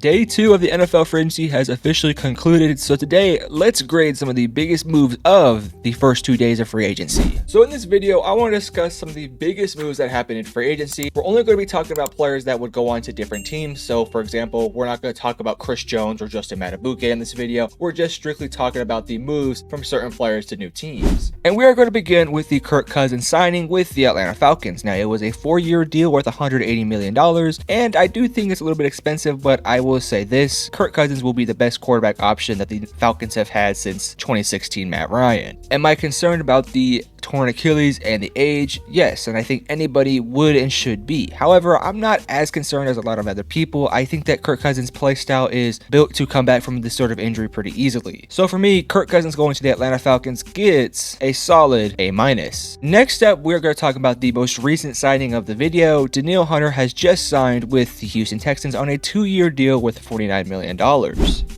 Day 2 of the NFL free agency has officially concluded, so today let's grade some of the biggest moves of the first 2 days of free agency. So in this video, I want to discuss some of the biggest moves that happened in free agency. We're only going to be talking about players that would go on to different teams. So for example, we're not going to talk about Chris Jones or Justin Madubuike in this video. We're just strictly talking about the moves from certain players to new teams. And we are going to begin with the Kirk Cousins signing with the Atlanta Falcons. Now, it was a 4-year deal worth $180 million, and I do think it's a little bit expensive, but I will say this: Kirk Cousins will be the best quarterback option that the Falcons have had since 2016 Matt Ryan. Am I concerned about the torn Achilles and the age? Yes, and I think anybody would and should be. However, I'm not as concerned as a lot of other people. I think that Kirk Cousins' play style is built to come back from this sort of injury pretty easily. So for me, Kirk Cousins going to the Atlanta Falcons gets a solid A-. Next up, we're going to talk about the most recent signing of the video. Danielle Hunter has just signed with the Houston Texans on a 2-year deal worth $49 million.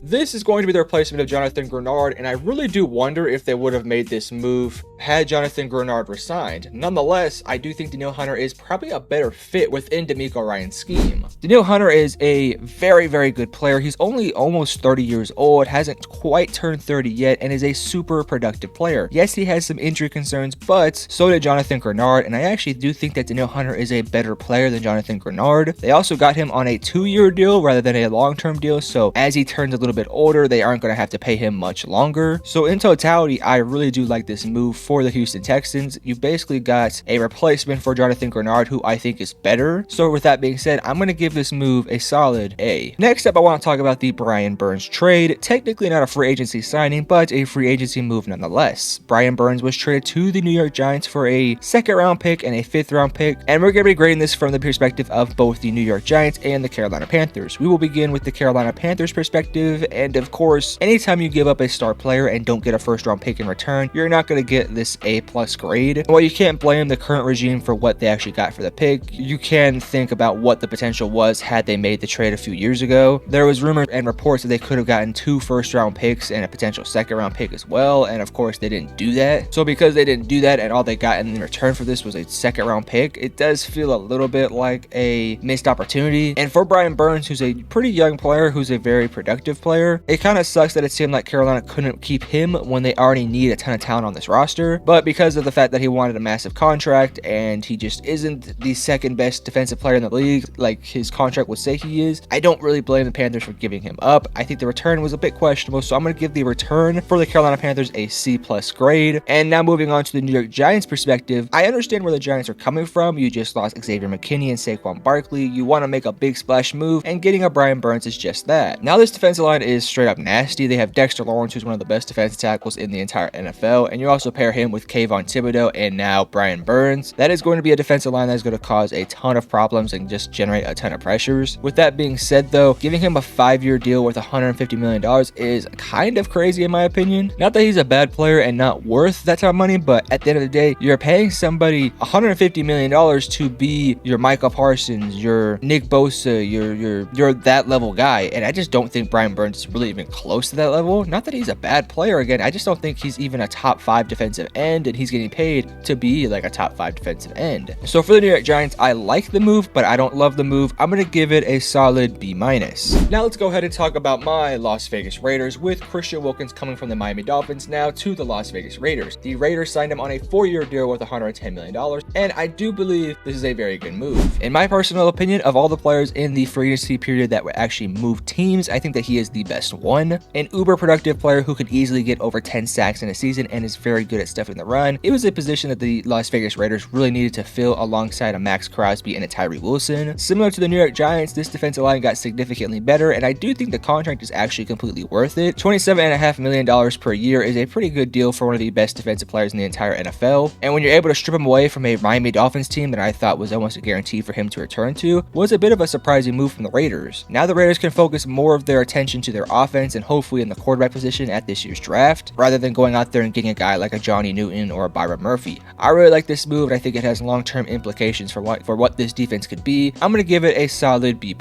This is going to be the replacement of Jonathan Greenard, and I really do wonder if they would have made this move had Jonathan Greenard resigned. Nonetheless, I do think Danielle Hunter is probably a better fit within DeMeco Ryans' scheme. Danielle Hunter is a very, very good player. He's only almost 30 years old, hasn't quite turned 30 yet, and is a super productive player. Yes, he has some injury concerns, but so did Jonathan Greenard, and I actually do think that Danielle Hunter is a better player than Jonathan Greenard. They also got him on a 2-year deal rather than a long-term deal, so as he turns a little bit older, they aren't going to have to pay him much longer. So in totality, I really do like this move for the Houston Texans. You basically got a replacement for Jonathan Greenard, who I think is better. So with that being said, I'm going to give this move a solid A. Next up, I want to talk about the Brian Burns trade. Technically not a free agency signing, but a free agency move nonetheless. Brian Burns was traded to the New York Giants for a 2nd-round pick and a 5th-round pick, and we're going to be grading this from the perspective of both the New York Giants and the Carolina Panthers. We will begin with the Carolina Panthers perspective, and of course, anytime you give up a star player and don't get a 1st-round pick in return, you're not going to get this A+ grade. While you can't blame the current regime for what they actually got for the pick, you can think about what the potential was had they made the trade a few years ago. There was rumors and reports that they could have gotten 2 1st-round picks and a potential 2nd-round pick as well, and of course they didn't do that. So because they didn't do that and all they got in return for this was a 2nd-round pick, it does feel a little bit like a missed opportunity. And for Brian Burns, who's a pretty young player, who's a very productive player, it kind of sucks that it seemed like Carolina couldn't keep him when they already need a ton of talent on this roster. But because of the fact that he wanted a massive contract and he just isn't the 2nd best defensive player in the league like his contract would say he is, I don't really blame the Panthers for giving him up. I think the return was a bit questionable, so I'm going to give the return for the Carolina Panthers a C+ grade. And now moving on to the New York Giants perspective, I understand where the Giants are coming from. You just lost Xavier McKinney and Saquon Barkley. You want to make a big splash move, and getting a Brian Burns is just that. Now this defensive line is straight up nasty. They have Dexter Lawrence, who's one of the best defensive tackles in the entire NFL, and you also pair him with Kayvon Thibodeaux and now Brian Burns. That is going to be a defensive line that is going to cause a ton of problems and just generate a ton of pressures. With that being said though, giving him a 5-year deal worth $150 million is kind of crazy in my opinion. Not that he's a bad player and not worth that type of money, but at the end of the day, you're paying somebody $150 million to be your Micah Parsons, your Nick Bosa, you're that level guy, and I just don't think Brian Burns is really even close to that level. Not that he's a bad player, again, I just don't think he's even a top 5 defensive end, and he's getting paid to be like a top 5 defensive end. So for the New York Giants, I like the move, but I don't love the move. I'm going to give it a solid B-. Now let's go ahead and talk about my Las Vegas Raiders, with Christian Wilkins coming from the Miami Dolphins now to the Las Vegas Raiders. The Raiders signed him on a 4-year deal worth $110 million, and I do believe this is a very good move. In my personal opinion, of all the players in the free agency period that would actually move teams, I think that he is the best one. An uber productive player who could easily get over 10 sacks in a season and is very good at stuffing the run. It was a position that the Las Vegas Raiders really needed to fill alongside a Max Crosby and a Tyree Wilson. Similar to the New York Giants, this defensive line got significantly better, and I do think the contract is actually completely worth it. $27.5 million per year is a pretty good deal for one of the best defensive players in the entire NFL, and when you're able to strip him away from a Miami Dolphins team that I thought was almost a guarantee for him to return to, was a bit of a surprising move from the Raiders. Now the Raiders can focus more of their attention to their offense and hopefully in the quarterback position at this year's draft, rather than going out there and getting a guy like a John Johnny Newton or Byron Murphy. I really like this move, and I think it has long-term implications for what this defense could be. I'm going to give it a solid B+.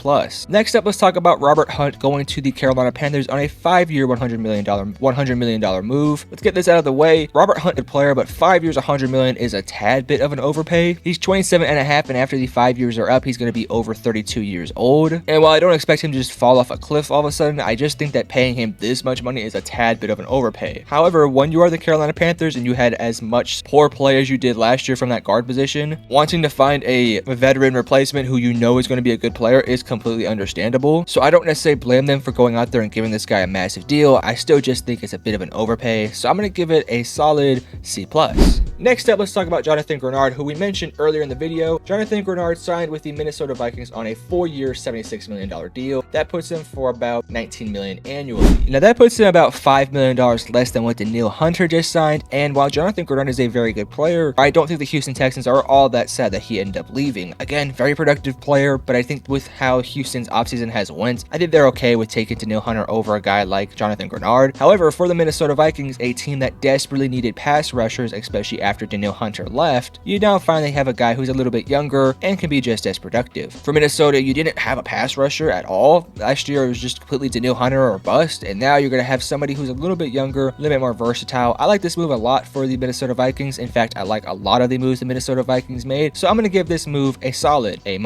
Next up, let's talk about Robert Hunt going to the Carolina Panthers on a 5-year $100 million move. Let's get this out of the way. Robert Hunt, a player, but 5 years $100 million is a tad bit of an overpay. He's 27 and a half, and after the 5 years are up, he's going to be over 32 years old. And while I don't expect him to just fall off a cliff all of a sudden, I just think that paying him this much money is a tad bit of an overpay. However, when you are the Carolina Panthers and you had as much poor play as you did last year from that guard position, wanting to find a veteran replacement who you know is going to be a good player is completely understandable. So I don't necessarily blame them for going out there and giving this guy a massive deal. I still just think it's a bit of an overpay, so I'm going to give it a solid C+. Next up, let's talk about Jonathan Greenard, who we mentioned earlier in the video. Jonathan Greenard signed with the Minnesota Vikings on a 4-year $76 million deal. That puts him for about $19 million annually. Now that puts him about $5 million less than what Danielle Hunter just signed, and while Jonathan Greenard is a very good player, I don't think the Houston Texans are all that sad that he ended up leaving. Again, very productive player, but I think with how Houston's offseason has went, I think they're okay with taking Danielle Hunter over a guy like Jonathan Greenard. However, for the Minnesota Vikings, a team that desperately needed pass rushers, especially after Danielle Hunter left, you now finally have a guy who's a little bit younger and can be just as productive. For Minnesota, you didn't have a pass rusher at all. Last year, it was just completely Danielle Hunter or bust, and now you're going to have somebody who's a little bit younger, a little bit more versatile. I like this move a lot for the Minnesota Vikings. In fact, I like a lot of the moves the Minnesota Vikings made, so I'm going to give this move a solid A-.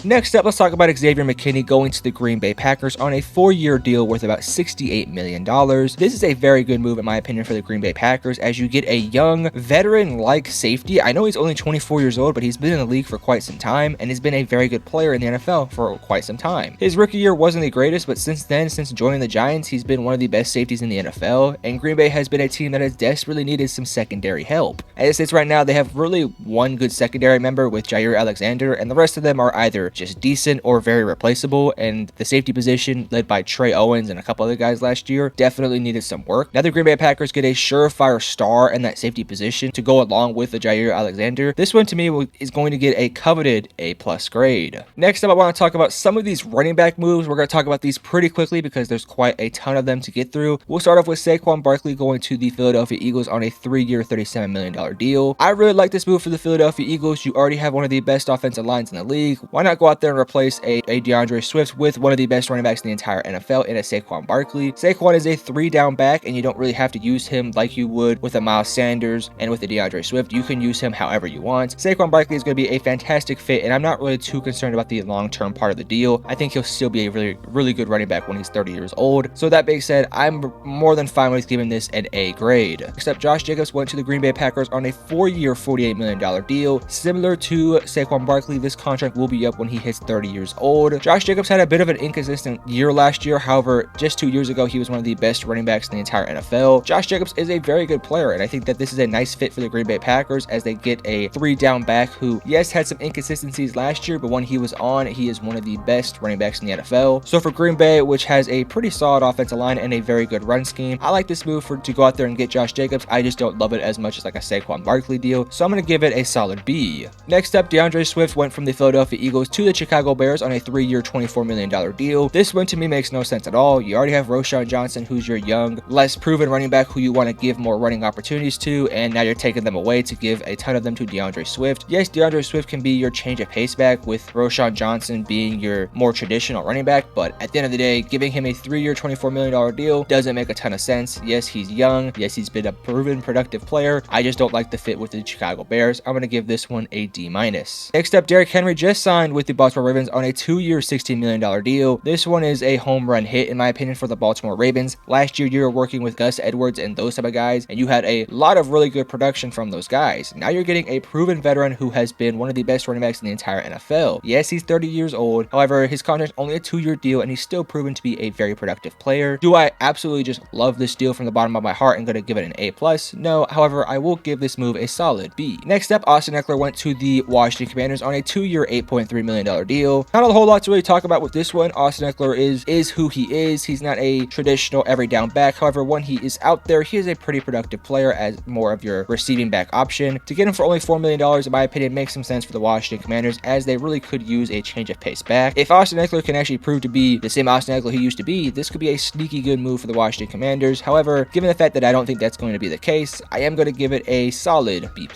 Next up, let's talk about Xavier McKinney going to the Green Bay Packers on a 4-year deal worth about $68 million. This is a very good move, in my opinion, for the Green Bay Packers, as you get a young, veteran-like safety. I know he's only 24 years old, but he's been in the league for quite some time, and has been a very good player in the NFL for quite some time. His rookie year wasn't the greatest, but since then, since joining the Giants, he's been one of the best safeties in the NFL, and Green Bay has been a team that has desperately needed some secondary help. As it sits right now, they have really one good secondary member with Jair Alexander, and the rest of them are either just decent or very replaceable, and the safety position, led by Trey Owens and a couple other guys last year, definitely needed some work. Now the Green Bay Packers get a surefire star in that safety position to go along with the Jair Alexander. This one, to me, is going to get a coveted A+ grade. Next up, I want to talk about some of these running back moves. We're going to talk about these pretty quickly because there's quite a ton of them to get through. We'll start off with Saquon Barkley going to the Philadelphia Eagles on a 3-year $37 million deal. I really like this move for the Philadelphia Eagles. You already have one of the best offensive lines in the league. Why not go out there and replace a DeAndre Swift with one of the best running backs in the entire NFL in a Saquon Barkley? Saquon is a 3-down back, and you don't really have to use him like you would with a Miles Sanders and with a DeAndre Swift. You can use him however you want. Saquon Barkley is going to be a fantastic fit, and I'm not really too concerned about the long-term part of the deal. I think he'll still be a really good running back when he's 30 years old. So that being said, I'm more than fine with giving this an A grade. Except Josh Jacobs went to the Green Bay Packers on a 4-year $48 million deal. Similar to Saquon Barkley, this contract will be up when he hits 30 years old. Josh Jacobs had a bit of an inconsistent year last year. However, just 2 years ago, he was one of the best running backs in the entire NFL. Josh Jacobs is a very good player, and I think that this is a nice fit for the Green Bay Packers as they get a 3-down back who, yes, had some inconsistencies last year, but when he was on, he is one of the best running backs in the NFL. So for Green Bay, which has a pretty solid offensive line and a very good run scheme, I like this move to go out there and get Josh Jacobs. I just don't love it as much as like a Saquon Barkley deal, so I'm going to give it a solid B. Next up, DeAndre Swift went from the Philadelphia Eagles to the Chicago Bears on a 3-year $24 million deal. This one to me makes no sense at all. You already have Roschon Johnson, who's your young, less proven running back who you want to give more running opportunities to, and now you're taking them away to give a ton of them to DeAndre Swift. Yes, DeAndre Swift can be your change of pace back, with Roschon Johnson being your more traditional running back, but at the end of the day, giving him a 3-year $24 million deal doesn't make a ton of sense. Yes, he's young. Yes, he's been a proven productive player. I just don't like the fit with the Chicago Bears. I'm going to give this one a D-. Next up, Derrick Henry just signed with the Baltimore Ravens on a 2-year $16 million deal. This one is a home run hit, in my opinion, for the Baltimore Ravens. Last year, you were working with Gus Edwards and those type of guys, and you had a lot of really good production from those guys. Now you're getting a proven veteran who has been one of the best running backs in the entire NFL. Yes, he's 30 years old. However, his contract is only a 2-year deal, and he's still proven to be a very productive player. Do I absolutely just love this deal from the bottom of my heart and going to give it an A+? No. However, I will give this move a solid B. Next up, Austin Ekeler went to the Washington Commanders on a 2-year $8.3 million deal. Not a whole lot to really talk about with this one. Austin Ekeler is who he is. He's not a traditional every down back. However, when he is out there, he is a pretty productive player as more of your receiving back option. To get him for only $4 million, in my opinion, makes some sense for the Washington Commanders, as they really could use a change of pace back. If Austin Ekeler can actually prove to be the same Austin Ekeler he used to be, this could be a sneaky good move for the Washington Commanders. However, given the fact that I don't think that's going to be the case, minus. I am going to give it a solid B+.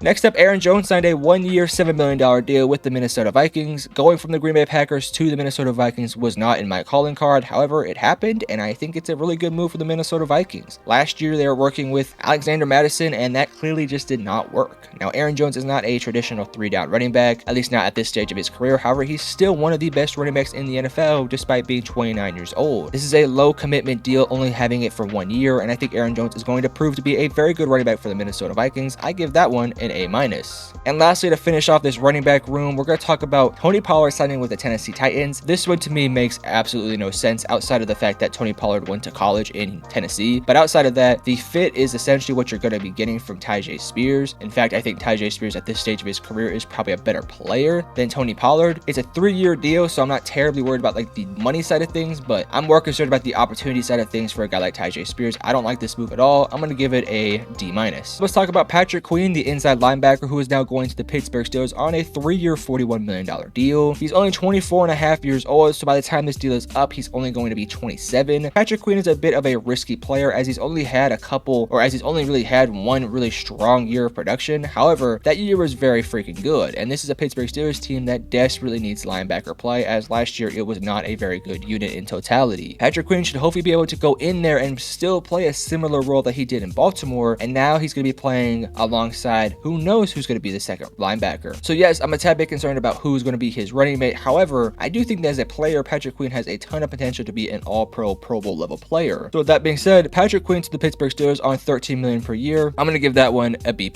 Next up, Aaron Jones signed a 1-year, $7 million deal with the Minnesota Vikings. Going from the Green Bay Packers to the Minnesota Vikings was not in my calling card. However, it happened, and I think it's a really good move for the Minnesota Vikings. Last year, they were working with Alexander Mattison, and that clearly just did not work. Now, Aaron Jones is not a traditional 3-down running back, at least not at this stage of his career. However, he's still one of the best running backs in the NFL, despite being 29 years old. This is a low commitment deal, only having it for 1 year, and I think Aaron Jones is going to prove to be a very good running back for the Minnesota Vikings. I give that one an A-. And lastly, to finish off this running back room, we're going to talk about Tony Pollard signing with the Tennessee Titans. This one to me makes absolutely no sense outside of the fact that Tony Pollard went to college in Tennessee. But outside of that, the fit is essentially what you're going to be getting from Tyjae Spears. In fact, I think Tyjae Spears at this stage of his career is probably a better player than Tony Pollard. It's a 3-year deal, so I'm not terribly worried about like the money side of things, but I'm more concerned about the opportunity side of things for a guy like Tyjae Spears. I don't like this move at all. I'm going to give it a D-. Let's talk about Patrick Queen, the inside linebacker who is now going to the Pittsburgh Steelers on a 3-year, $41 million deal. He's only 24.5 years old, so by the time this deal is up, he's only going to be 27. Patrick Queen is a bit of a risky player as he's only really had one really strong year of production. However, that year was very freaking good, and this is a Pittsburgh Steelers team that desperately needs linebacker play, as last year it was not a very good unit in totality. Patrick Queen should hopefully be able to go in there and still play a similar role that he did in Baltimore, and now he's going to be playing alongside who knows who's going to be the second linebacker. So yes, I'm a tad bit concerned about who's going to be his running mate. However, I do think that as a player, Patrick Queen has a ton of potential to be an all-pro, Pro Bowl level player. So with that being said, Patrick Queen to the Pittsburgh Steelers on $13 million per year. I'm going to give that one a B+.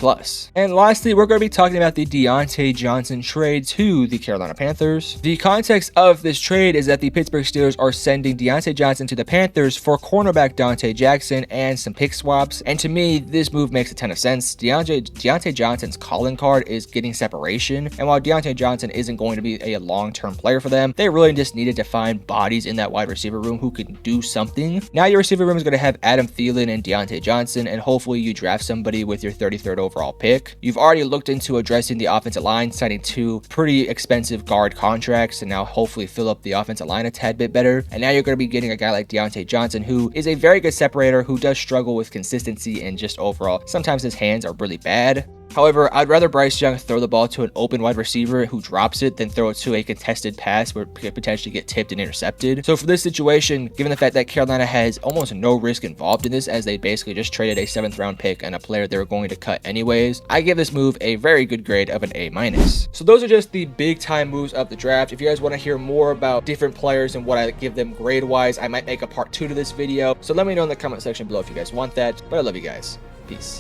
And lastly, we're going to be talking about the Diontae Johnson trade to the Carolina Panthers. The context of this trade is that the Pittsburgh Steelers are sending Diontae Johnson to the Panthers for cornerback Dante Jackson and some pick swaps. And to me, this move makes a ton of sense. Diontae Johnson's calling card is getting separation, and while Diontae Johnson isn't going to be a long-term player for them, they really just needed to find bodies in that wide receiver room who can do something. Now your receiver room is going to have Adam Thielen and Diontae Johnson, and hopefully you draft somebody with your 33rd overall pick. You've already looked into addressing the offensive line, signing 2 pretty expensive guard contracts, and now hopefully fill up the offensive line a tad bit better. And now you're going to be getting a guy like Diontae Johnson, who is a very good separator, who does struggle with consistency and just overall, sometimes his hands are really bad. However, I'd rather Bryce Young throw the ball to an open wide receiver who drops it than throw it to a contested pass where it could potentially get tipped and intercepted. So for this situation, given the fact that Carolina has almost no risk involved in this, as they basically just traded a 7th round pick and a player they were going to cut anyways, I give this move a very good grade of an A-. So those are just the big time moves of the draft. If you guys want to hear more about different players and what I give them grade wise, I might make a part 2 to this video. So let me know in the comment section below if you guys want that. But I love you guys. Peace.